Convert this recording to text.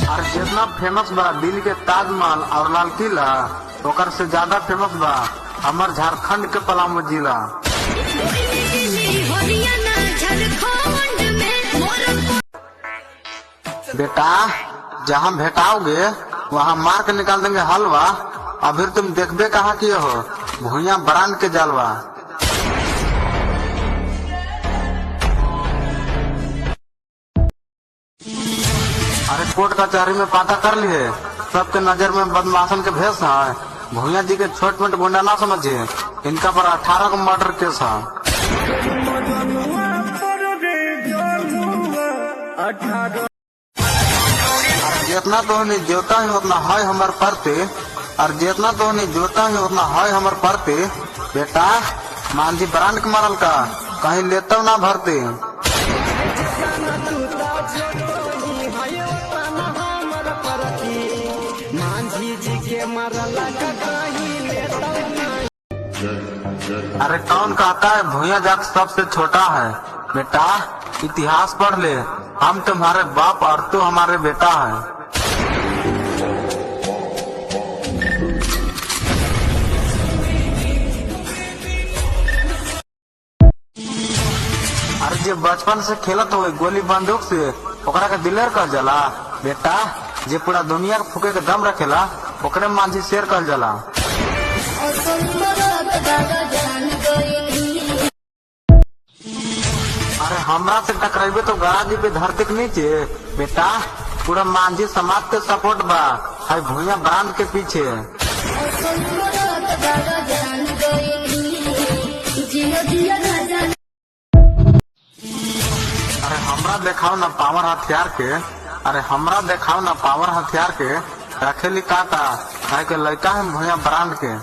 और जितना फेमस बा दिल्ली के ताजमहल और लाल किला, ओकर से ज्यादा फेमस बा हमार झारखंड के पलामू जिला। बेटा जहाँ भेटाओगे वहाँ मार के निकाल देंगे हलवा। अभी तुम देखबे कहाँ किए हो, भूया ब्रांड के जालवा। अरे कोर्ट कचहरी में पता कर लिए, सबके नजर में बदमाशन के भेष है। भूया जी के छोट मोट गुंडा ना समझिए, इनका पर 18 का मर्डर केस है। जितना तो नहीं जोता है उतना है हमार परते, और जितना तो नहीं जोता है उतना है हमार परते। बेटा मांझी ब्रांड के मरल का कहीं लेता ना भरते। अरे कौन कहता है भूया जात सबसे छोटा है? बेटा इतिहास पढ़ ले, हम तुम्हारे बाप और तू हमारे बेटा है। अरे जे बचपन से खेलत हो गोली बंदूक से, ओकरा के दिलेर कह जाला। बेटा जे पूरा दुनिया के फूके के दम रखेला, ओकरे मांझी शेर कह जाला। अरे हमरा से टकराइबे तो गराजी पे धरती के नीचे। बेटा पूरा मांझी समाज के सपोर्ट बा है भूया ब्रांड के पीछे। अरे हमरा देखाओ ना पावर हथियार के, अरे हमरा देखाओ ना पावर हथियार के। रखेली काटा है के लड़का है भूया ब्रांड के।